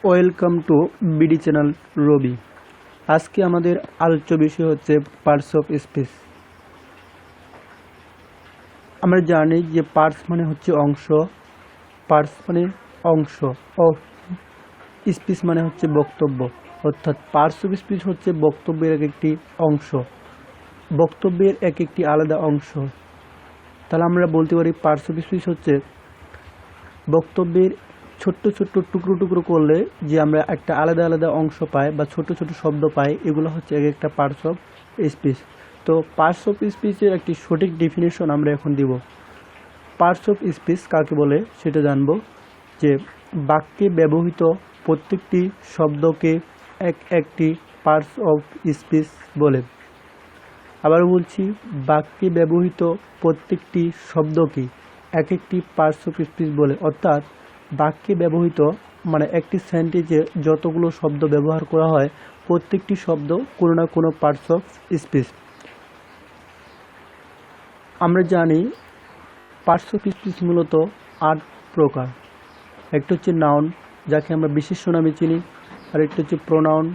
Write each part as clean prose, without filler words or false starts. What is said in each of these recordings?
Welcome to BD channel রবি। আজকে আমাদের আলোচ্য বিষয় হচ্ছে পার্টস অফ স্পিচ। আমরা জানি যে পার্টস মানে হচ্ছে অংশ, পার্টস মানে অংশ অফ স্পিচ মানে হচ্ছে বক্তব্য, অর্থাৎ পার্টস অফ স্পিচ হচ্ছে বক্তব্যের এক একটি অংশ, বক্তব্যের এক একটি আলাদা অংশ। তাহলে আমরা বলতে পারি পার্টস অফ স্পিচ হচ্ছে বক্তব্যের ছোট্ট ছোট্ট টুকরো টুকরো করলে যে আমরা একটা আলাদা আলাদা অংশ পাই বা ছোট ছোট শব্দ পাই, এগুলো হচ্ছে এক একটা পার্টস অফ স্পিচ। তো পার্টস অফ স্পিচের একটি সঠিক ডেফিনেশন আমরা এখন দিব। পার্টস অফ স্পিচ কাকে বলে সেটা জানবো। যে বাক্যে ব্যবহৃত প্রত্যেকটি শব্দকে এক একটি পার্টস অফ স্পিচ বলে। আবার বলছি, বাক্যে ব্যবহৃত প্রত্যেকটি শব্দকে এক একটি পার্টস অফ স্পিচ বলে। অর্থাৎ বাক্যে ব্যবহৃত মানে একটি সেন্টেন্সে যতগুলো শব্দ ব্যবহার করা হয়, প্রত্যেকটি শব্দ কোনো না কোনো পার্টস অফ স্পিচ। আমরা জানি পার্টস অফ স্পিচ মূলত 8 প্রকার। একটা হচ্ছে নাউন, যাকে আমরা বিশেষ্য নামে চিনি। আর একটা হচ্ছে pronoun,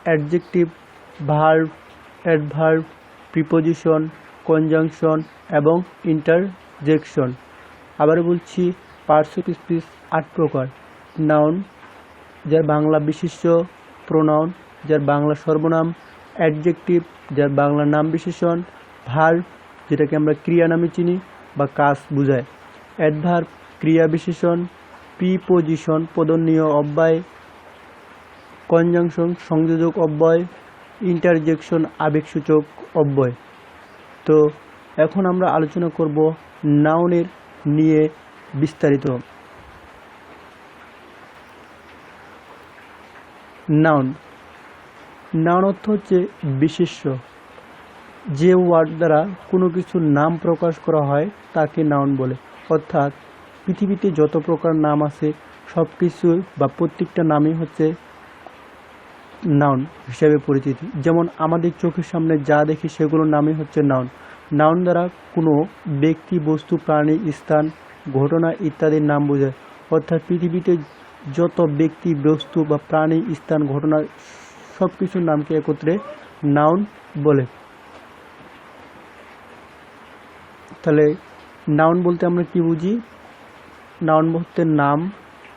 adjective, verb, adverb, preposition, conjunction এবং ইন্টারজেকশন। আবার বলছি, পার্টস অফ স্পিচ 8 প্রকার। নাউন, যার বাংলা বিশেষ্য; প্রোনাউন, যার বাংলা সর্বনাম; অ্যাডজেক্টিভ, যার বাংলা নাম বিশেষণ; ভার্ব, যেটাকে আমরা ক্রিয়া নামে চিনি বা কাজ বোঝায়; অ্যাডভার্ব, ক্রিয়া বিশেষণ; প্রিপোজিশন, পদনীয় অব্যয়; কনজাংশন, সংযোজক অব্যয়; ইন্টারজেকশন, আবেগসূচক অব্যয়। তো এখন আমরা আলোচনা করব নাউনের নিয়ে বিস্তারিত। নাউন, নাউন অর্থ হচ্ছে বিশেষ্য। যে ওয়ার্ড দ্বারা কোনো কিছুর নাম প্রকাশ করা হয় তাকে নাউন বলে। অর্থাৎ পৃথিবীতে যত প্রকার নাম আছে সব কিছু বা প্রত্যেকটা নামই হচ্ছে নাউন হিসেবে পরিচিতি। যেমন আমাদের চোখের সামনে যা দেখি সেগুলোর নামই হচ্ছে নাউন। নাউন দ্বারা কোনো ব্যক্তি, বস্তু, প্রাণী, স্থান, ঘটনা ইত্যাদির নাম বোঝায়। অর্থাৎ পৃথিবীতে যত ব্যক্তি, বস্তু বা প্রাণী, স্থান, ঘটনা সব কিছুর নামকে একত্রে নাউন বলে। তাহলে নাউন বলতে আমরা কি বুঝি? নাউন বলতে নাম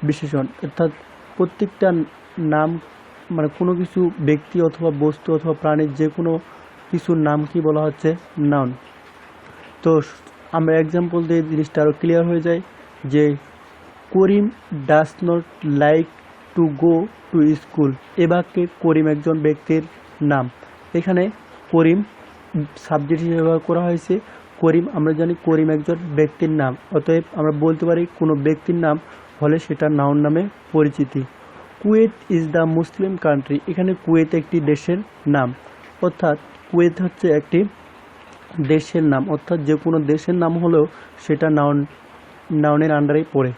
বিশেষণ, অর্থাৎ প্রত্যেকটা নাম মানে কোনো কিছু ব্যক্তি অথবা বস্তু অথবা প্রাণীর যে কোনো কিছুর নাম কি বলা হচ্ছে? নাউন। তো আমরা এক্সাম্পল দিয়ে জিনিসটা আরও ক্লিয়ার হয়ে যায়। যে Karim does not like to go to school. এ বাক্যে করিম একজন ব্যক্তির নাম। এখানে করিম সাবজেক্ট হিসেবে ব্যবহার করা হয়েছে। করিম, আমরা জানি করিম একজন ব্যক্তির নাম, অতএব আমরা বলতে পারি কোনো ব্যক্তির নাম হলে সেটা নাউন নামে পরিচিতি। Kuwait is the Muslim country. এখানে কুয়েত একটি দেশের নাম, অর্থাৎ কুয়েত হচ্ছে একটি দেশের নাম। অর্থাৎ যে কোনো দেশের নাম হলেও সেটা নাউনের আন্ডারেই পড়ে।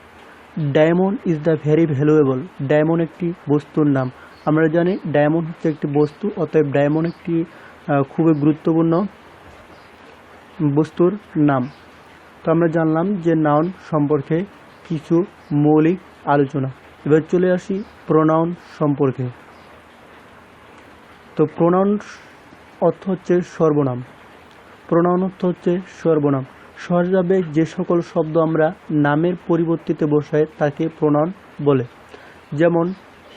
Diamond is the very valuable. Diamond একটি বস্তুর নাম। আমরা জানি ডায়মন্ড হচ্ছে একটি বস্তু, অতএব ডায়মন্ড একটি খুবই গুরুত্বপূর্ণ বস্তুর নাম। তো আমরা জানলাম যে নাউন সম্পর্কে কিছু মৌলিক আলোচনা। এবার চলে আসি প্রোনাউন সম্পর্কে। তো প্রোনাউন অর্থ হচ্ছে সর্বনাম। প্রোনাউন অর্থ হচ্ছে সর্বনাম। সহজভাবে যে সকল শব্দ আমরা নামের পরিবর্তিতে বসাই তাকে প্রোনাউন বলে। যেমন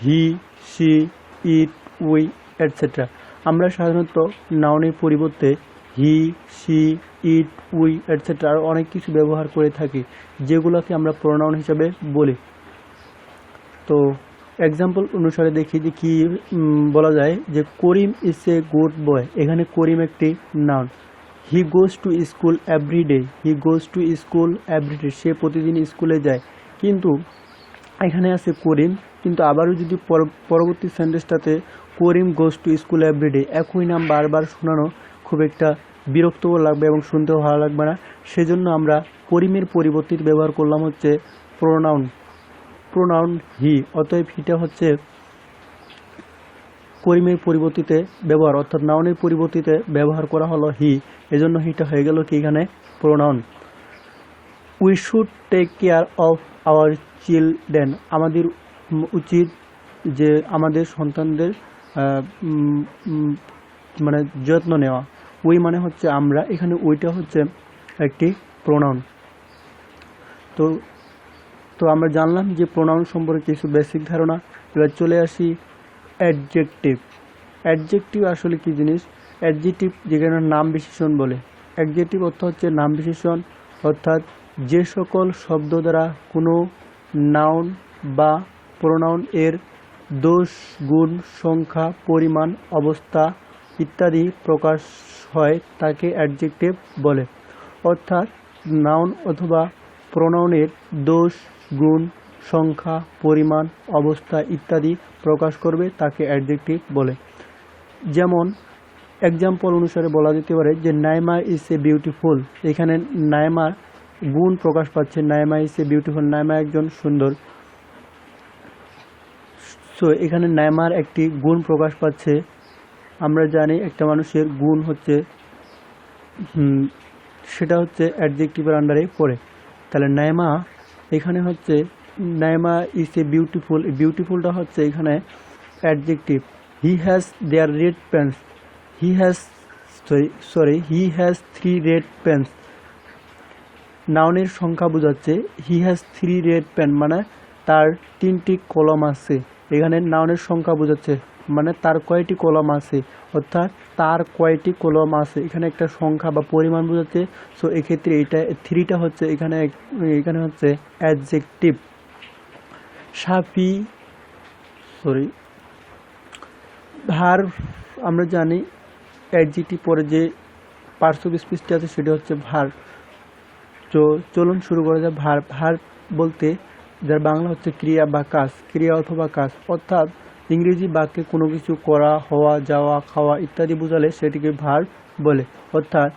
হি, সি, ইট, উই এটসেট্রা। আমরা সাধারণত নাউনের পরিবর্তে হি, সি, ইট, উই এটসেট্রা আর অনেক কিছু ব্যবহার করে থাকি, যেগুলোকে আমরা প্রোনাউন হিসাবে বলি। তো এক্সাম্পল অনুসারে দেখি যে কি বলা যায়। যে করিম ইজ এ গুড বয়। এখানে করিম একটি noun. He goes to school every day. He goes to school every day. সে প্রতিদিন স্কুলে যায়। কিন্তু এখানে আছে করিম, কিন্তু আবারও যদি পরবর্তী সেন্টেন্সটাতে Karim goes to school every day, একই নাম বারবার শোনানো খুব একটা বিরক্তকর লাগবে এবং শুনতেও ভালো লাগবে না। সেজন্য আমরা করিমের পরিবর্তে ব্যবহার করলাম হচ্ছে প্রোনাউন। প্রোনাউন হি, অতএব হিটা হচ্ছে করিমের পরিবর্তিতে ব্যবহার, অর্থাৎ নাউনের পরিবর্তিতে ব্যবহার করা হলো হি, এজন্য হিটা হয়ে গেল কি এখানে pronoun. We should take care of our children. আমাদের উচিত যে আমাদের সন্তানদের উম, উম, মানে যত্ন নেওয়া। ওই মানে হচ্ছে আমরা, এখানে ওইটা হচ্ছে একটি প্রোনাউন। তো তো আমরা জানলাম যে প্রোনাউন সম্পর্কে কিছু বেসিক ধারণা। এবার চলে আসি অ্যাডজেক্টিভ। অ্যাডজেক্টিভ আসলে কি জিনিস? অ্যাডজেক্টিভ যেখানে নাম বিশেষণ বলে। অ্যাডজেক্টিভ অর্থ হচ্ছে নাম বিশেষণ, অর্থাৎ যে সকল শব্দ দ্বারা কোনো নাউন বা প্রোনাউন এর দোষ, গুণ, সংখ্যা, পরিমাণ, অবস্থা ইত্যাদি প্রকাশ হয় তাকে অ্যাডজেক্টিভ বলে। অর্থাৎ নাউন অথবা প্রোনাউনের দোষ, গুণ, সংখ্যা, পরিমাণ, অবস্থা ইত্যাদি প্রকাশ করবে তাকে অ্যাডজেক্টিভ বলে। যেমন এক্সাম্পল অনুসারে বলা যেতে পারে যে নাইমা ইজ এ বিউটিফুল। এখানে নাইমার গুণ প্রকাশ পাচ্ছে, Naima is a beautiful, Naima একজন সুন্দর। সো এখানে নাইমার একটি গুণ প্রকাশ পাচ্ছে। আমরা জানি একটা মানুষের গুণ হচ্ছে সেটা হচ্ছে অ্যাডজেক্টিভের আন্ডারে পড়ে। তাহলে নাইমা এখানে হচ্ছে নাইমা ইজ এ বিউটিফুল, বিউটিফুলটা হচ্ছে এখানে adjective. He has there red pants, he has he has 3 red pants. নাউনের সংখ্যা বোঝাচ্ছে, হি হ্যাজ 3 রেড পেন মানে তার 3টি কলম আছে। এখানে নাউনের সংখ্যা বোঝাচ্ছে মানে তার কয়টি কলম আছে, অর্থাৎ তার কয়টি কলম আছে, এখানে একটা সংখ্যা বা পরিমাণ বোঝাচ্ছে। সো এক্ষেত্রে এটা 3টা হচ্ছে এখানে হচ্ছে অ্যাডজেক্টিভ। সাফি ভার্ব, আমরা জানি অ্যাডজেক্টিভ পরে যে পার্টস অফ স্পিচটি আছে সেটা হচ্ছে ভার্ব। তো চলুন শুরু করা যায়। ভার্ব, ভার্ব বলতে যার বাংলা হচ্ছে ক্রিয়া বা কাজ, ক্রিয়া অথবা কাজ, অর্থাৎ ইংরেজি বাক্যে কোনো কিছু করা, হওয়া, যাওয়া, খাওয়া ইত্যাদি বোঝালে সেটিকে ভার্ব বলে। অর্থাৎ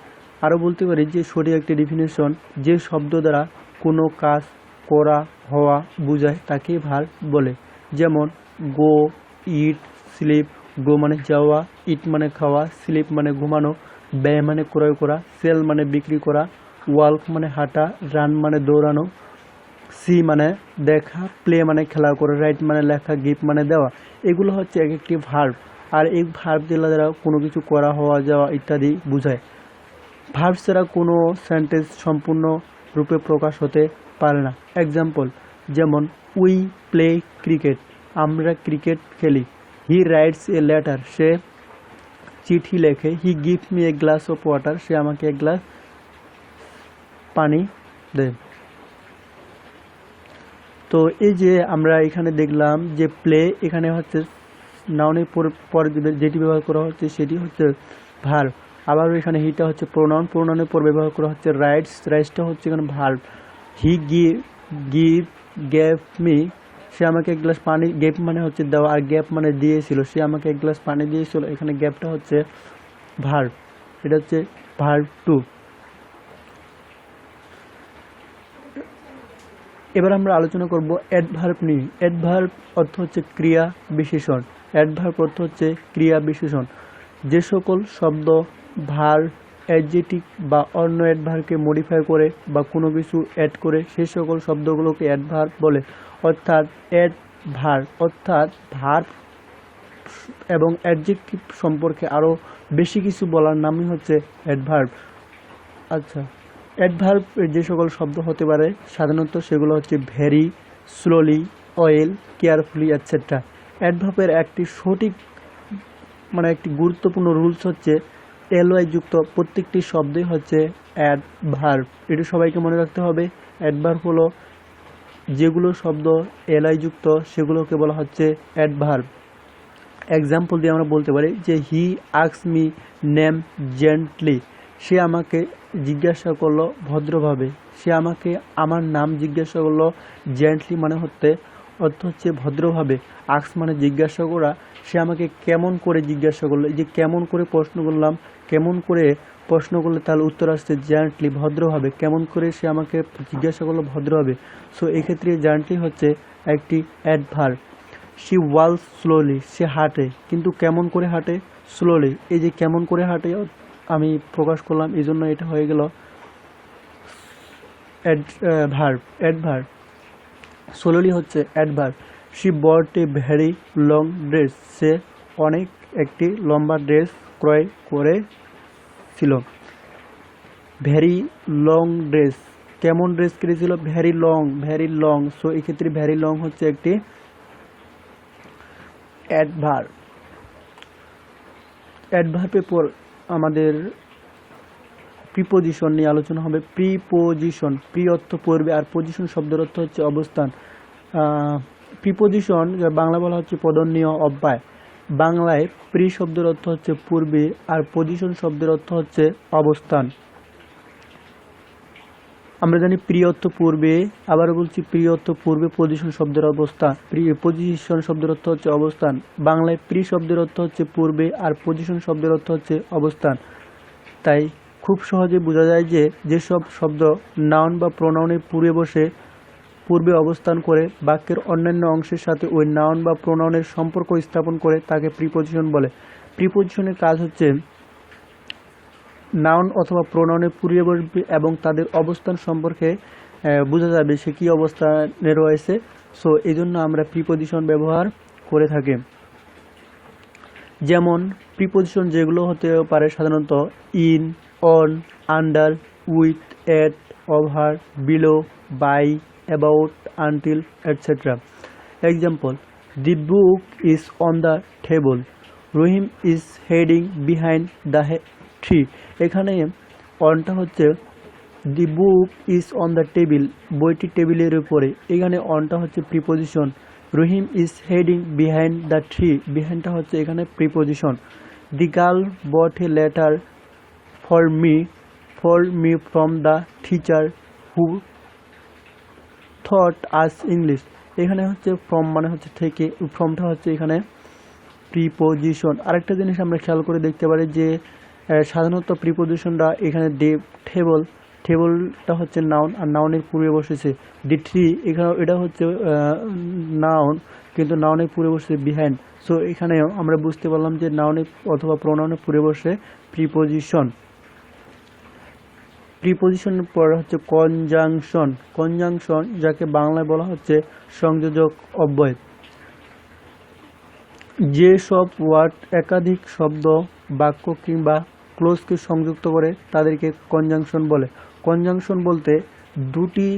আরও বলতে পারি যে সঠিক একটি ডেফিনেশন, যে শব্দ দ্বারা কোনো কাজ করা, হওয়া বোঝায় তাকে ভার্ব বলে। যেমন গো, ইট, স্লিপ। গো মানে যাওয়া, ইট মানে খাওয়া, স্লিপ মানে ঘুমানো, ব্যয় মানে ক্রয় করা, সেল মানে বিক্রি করা, ওয়াল্ক মানে হাঁটা, রান মানে দৌড়ানো, সি মানে দেখা, প্লে মানে খেলা করা, রাইট মানে লেখা, গিফট মানে দেওয়া। এগুলো হচ্ছে এক একটি ভার্ব। আর এই ভার্ব দ্বারা কোনো কিছু করা, হওয়া, যাওয়া ইত্যাদি বোঝায়। ভার্ব ছাড়া কোনো সেন্টেন্স সম্পূর্ণ রূপে প্রকাশ হতে পারে না। এক্সাম্পল যেমন উই প্লে ক্রিকেট, আমরা ক্রিকেট খেলি। হি রাইটস এ লেটার, সে চিঠি লেখে। He give me a glass of water, সে আমাকে এক গ্লাস পানি দেয়। তো এই যে আমরা এখানে দেখলাম যে প্লে, এখানে হচ্ছে নাউনের পরে যেটি ব্যবহার করা হচ্ছে সেটি হচ্ছে ভার্ব। আবার এখানে হিটা হচ্ছে প্রোনাউন, প্রোনাউনের পর ব্যবহার করা হচ্ছে রাইটস, রাইটসটা হচ্ছে এখানে ভার্ব। হি গেভ মি, সে আমাকে এক গ্লাস পানি, গেভ মানে হচ্ছে দেওয়া, আর গ্যাপ মানে দিয়েছিল, সে আমাকে এক গ্লাস পানি দিয়েছিল, এখানে গ্যাপটা হচ্ছে ভার্ব। এটা হচ্ছে ভার্ব 2। এবার আমরা আলোচনা করব অ্যাডভার্ব নিয়ে। অ্যাডভার্ব অর্থ হচ্ছে ক্রিয়া বিশেষণ। অ্যাডভার্ব অর্থ হচ্ছে ক্রিয়া বিশেষণ। যে সকল শব্দ ভার্ব, অ্যাডজেক্টিভ বা অন্য অ্যাডভার্বকে মডিফাই করে বা কোনো কিছু অ্যাড করে সেই সকল শব্দগুলোকে অ্যাডভার্ব বলে। অর্থাৎ ভার্ব এবং অ্যাডজেক্টিভ সম্পর্কে আরও বেশি কিছু বলার নামই হচ্ছে অ্যাডভার্ব। আচ্ছা, অ্যাডভার্ব যে সকল শব্দ হতে পারে সাধারণত সেগুলো হচ্ছে very, slowly, well, carefully etcetera. অ্যাডভার্বের একটি সঠিক একটি গুরুত্বপূর্ণ রুলস হচ্ছে এলওয়াই যুক্ত প্রত্যেকটি শব্দই হচ্ছে অ্যাডভার্ব। এটি সবাইকে মনে রাখতে হবে। অ্যাডভার্ব হলো যেগুলো শব্দ এলওয়াই যুক্ত সেগুলোকে বলা হচ্ছে অ্যাডভার্ব। এক্সাম্পল দিয়ে আমরা বলতে পারি যে হি আস্কস মি নেম জেন্টলি, সে আমাকে জিজ্ঞাসা করলো ভদ্রভাবে, সে আমাকে আমার নাম জিজ্ঞাসা করলো। জেন্টলি মানে অর্থ হচ্ছে ভদ্রভাবে। আস্ক মানে জিজ্ঞাসা করা, সে আমাকে কেমন করে জিজ্ঞাসা করলো। এই যে কেমন করে প্রশ্ন করলাম, কেমন করে প্রশ্ন করলে তাহলে উত্তর আসছে জেন্টলি, ভদ্রভাবে। কেমন করে সে আমাকে জিজ্ঞাসা করলো ভদ্রভাবে। সো এক্ষেত্রে জেন্টলি হচ্ছে একটি অ্যাডভার্ব। শি ওয়ালস স্লোলি, সে হাঁটে, কিন্তু কেমন করে হাঁটে, স্লোলি। এই যে কেমন করে হাঁটে আমি প্রকাশ করলাম, এই জন্য এটা হয়ে গেল অ্যাডভার্ব। স্লোলি হচ্ছে adverb. She bought a very long dress, সে অনেক একটি লম্বা ড্রেস ক্রয় করেছিল। ভেরি লং ড্রেস, কেমন ড্রেস কিনেছিল? Very long. সো এক্ষেত্রে ভেরি লং হচ্ছে একটি অ্যাডভার্ব। অ্যাডভার্বের পর আমাদের প্রিপোজিশন নিয়ে আলোচনা হবে। প্রিপোজিশন, প্রি অর্থ পূর্বে, আর পজিশন শব্দের অর্থ হচ্ছে অবস্থান। প্রিপোজিশন বাংলা বলা হচ্ছে পদনীয় অব্যয়। বাংলায় প্রি শব্দের অর্থ হচ্ছে পূর্বে, আর পজিশন শব্দের অর্থ হচ্ছে অবস্থান। আমরা জানি প্রি অর্থ পূর্বে, আবারও বলছি প্রি অর্থ পূর্বে, পজিশন শব্দের অবস্থান, পজিশন শব্দের অর্থ হচ্ছে অবস্থান। বাংলায় প্রি শব্দের অর্থ হচ্ছে পূর্বে, আর পজিশন শব্দের অর্থ হচ্ছে অবস্থান। তাই খুব সহজে বোঝা যায় যে যেসব শব্দ নাউন বা প্রোনাউনের পূর্বে অবস্থান করে বাক্যের অন্যান্য অংশের সাথে ওই নাউন বা প্রোনাউনের সম্পর্ক স্থাপন করে তাকে প্রিপোজিশন বলে। প্রিপোজিশনের কাজ হচ্ছে নাউন অথবা প্রোনাউনের পূর্বে বসবে এবং তাদের অবস্থান সম্পর্কে বোঝা যাবে সে কী অবস্থানে রয়েছে। সো এই জন্য আমরা প্রিপোজিশন ব্যবহার করে থাকি। যেমন প্রিপোজিশন যেগুলো হতে পারে সাধারণত in, on, under, with, at, over, below, by, about, until, etcetera. Example: the book is on the table, Rahim is heading behind the tree. এখানে অনটা হচ্ছে the book is on the table, বইটি টেবিলের উপরে। এখানে অনটা হচ্ছে preposition. Rahim is heading behind the tree, বিহাইন্ডটা হচ্ছে এখানে preposition. The girl bought a letter for me from the teacher who taught us English. এখানে হচ্ছে ফ্রম মানে হচ্ছে থেকে, ফ্রমটা হচ্ছে এখানে প্রিপোজিশন। আরেকটা জিনিস আমরা খেয়াল করে দেখতে পারি যে সাধারণত প্রিপোজিশনটা এখানে টেবলটা হচ্ছে নাউন, আর নাউনের পূর্বে বসেছে দি ট্রি। এখানে এটা হচ্ছে নাউন, কিন্তু নাউনের পূর্বে বসেছে বিহাইন্ড। সো এখানে আমরা বুঝতে পারলাম যে নাউনের অথবা প্রোনাউনের পূর্বে বসে প্রিপোজিশন। প্রিপোজিশনের পর হচ্ছে কনজাংশন, যাকে বাংলায় বলা হচ্ছে সংযোজক অব্যয়। যে সব ওয়ার্ড একাধিক শব্দ, বাক্য কিংবা ক্লোজকে সংযুক্ত করে তাদেরকে কনজাংশন বলে। কনজাংশন বলতে দুটি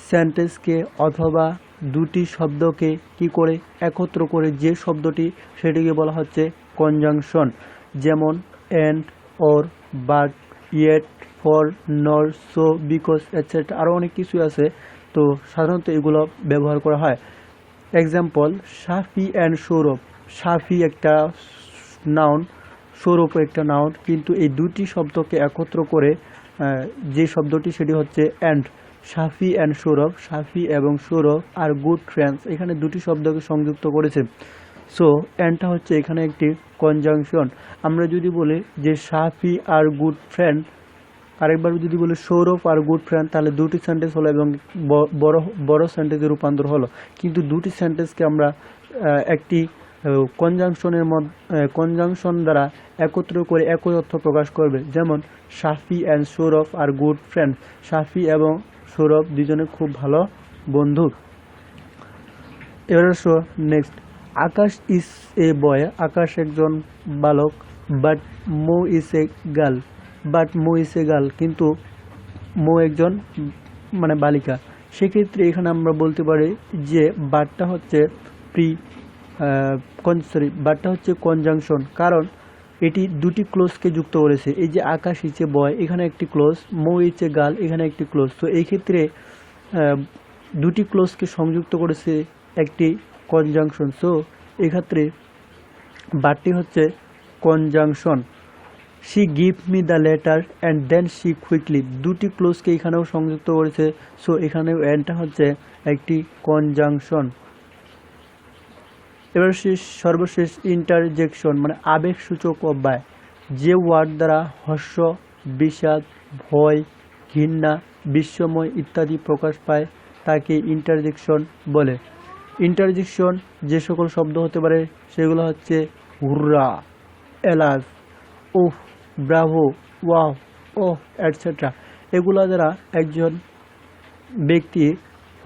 সেন্টেন্সকে অথবা দুটি শব্দকে কি করে একত্র করে যে শব্দটি, সেটিকে বলা হচ্ছে কনজাংশন। যেমন and, or, but, yet, for, nor, so, because, etcetera. আরও অনেক কিছু আছে, তো সাধারণত এগুলো ব্যবহার করা হয়। Example: Safi and Sourav. সাফি একটা নাউন, সৌরভ একটা নাউন, কিন্তু এই দুটি শব্দকে একত্র করে যে শব্দটি সেটি হচ্ছে অ্যান্ড। সাফি অ্যান্ড সৌরভ, সাফি এবং সৌরভ আর গুড ফ্রেন্ডস, এখানে দুটি শব্দকে সংযুক্ত করেছে। সো অ্যান্ডটা হচ্ছে এখানে একটি কনজাংশন। আমরা যদি বলি যে সাফি আর গুড ফ্রেন্ড, আরেকবার যদি বলি সৌরভ আর গুড ফ্রেন্ড, তাহলে দুটি সেন্টেন্স হলো এবং বড় সেন্টেন্সে রূপান্তর হলো। কিন্তু দুটি সেন্টেন্সকে আমরা একটি কনজাংশন দ্বারা একত্র করে একই অর্থ প্রকাশ করবে। যেমন Safi and Sourav are good friend, Safi এবং সৌরভ দুজনে খুব ভালো বন্ধু। এবার আসো নেক্সট। আকাশ ইজ এ বয়, আকাশ একজন বালক। But Mo is a girl, কিন্তু মো একজন মানে বালিকা। সেক্ষেত্রে এখানে আমরা বলতে পারি যে বাটটা হচ্ছে বাটটা হচ্ছে কনজাংশন, কারণ এটি দুটি ক্লোজকে যুক্ত করেছে। এই যে আকাশ ইজ এ বয়, এখানে একটি clause, Mo is a girl, এখানে একটি ক্লোজ। তো এই ক্ষেত্রে দুটি ক্লোজকে সংযুক্ত করেছে একটি কনজাংশন। সো এক্ষেত্রে বাটটি হচ্ছে conjunction. She give me the letter and then she quickly, দুটি ক্লোজকে এখানেও সংযুক্ত করেছে। সো এখানেও অ্যান্ডটা হচ্ছে একটি কনজাংশন। এবার সর্বশেষ ইন্টারজেকশন, মানে আবেগসূচক অব্যয়। যে ওয়ার্ড দ্বারা হর্ষ, বিষাদ, ভয়, ঘৃণা, বিস্ময় ইত্যাদি প্রকাশ পায় তাকে ইন্টারজেকশন বলে। ইন্টারজেকশন যে সকল শব্দ হতে পারে সেগুলো হচ্ছে হুররা, এলাস, ওহ, ব্রাভো, ওয়াও, ওহ, এটসেট্রা। এগুলো দ্বারা একজন ব্যক্তি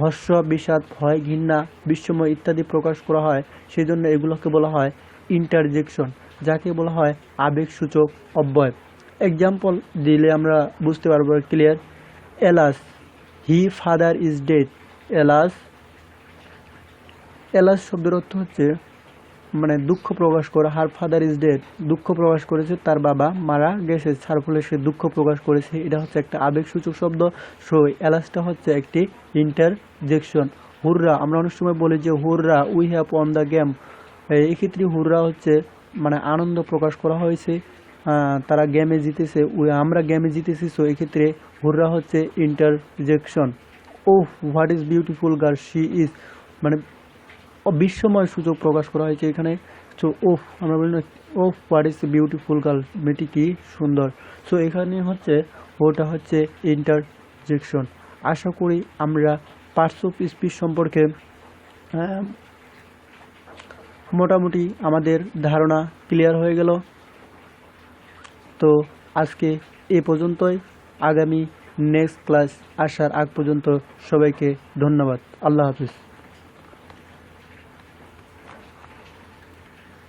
হর্ষ, বিষাদ, ভয়, ঘৃণা, বিস্ময় ইত্যাদি প্রকাশ করা হয়, সেই জন্য এগুলোকে বলা হয় ইন্টারজেকশন, যাকে বলা হয় আবেগসূচক অব্যয়। এক্সাম্পল দিলে আমরা বুঝতে পারবো clear. Alas, he father is dead. Alas, alas শব্দের অর্থ হচ্ছে মানে দুঃখ প্রকাশ করা। হার ফাদার ইজ ডেড, দুঃখ প্রকাশ করেছে, তার বাবা মারা গেছে, তার ফলে সে দুঃখ প্রকাশ করেছে। এটা হচ্ছে একটা আবেগসূচক শব্দ। সো এলাসটা হচ্ছে একটি ইন্টারজেকশন। হুররা, আমরা অনেক সময় বলি যে হুররা we have one the game. এই ক্ষেত্রে হুররা হচ্ছে মানে আনন্দ প্রকাশ করা হয়েছে, তারা গেমে জিতেছে, আমরা গেমে জিতেছি। সো এক্ষেত্রে হুররা হচ্ছে interjection. Oh what is beautiful girl she is, মানে বিস্ময় সূচক প্রকাশ করা হয়েছে এখানে। সো ওফ, আমরা বলি না ওফ হোয়াট ইজ বিউটিফুল গার্ল, মেয়েটি কি সুন্দর। সো এখানে হচ্ছে ওটা হচ্ছে ইন্টারজেকশন। আশা করি আমরা পার্টস অফ স্পিচ সম্পর্কে মোটামুটি আমাদের ধারণা ক্লিয়ার হয়ে গেল। তো আজকে এ পর্যন্তই। আগামী নেক্সট ক্লাস আসার আগ পর্যন্ত সবাইকে ধন্যবাদ। আল্লাহ হাফিজ।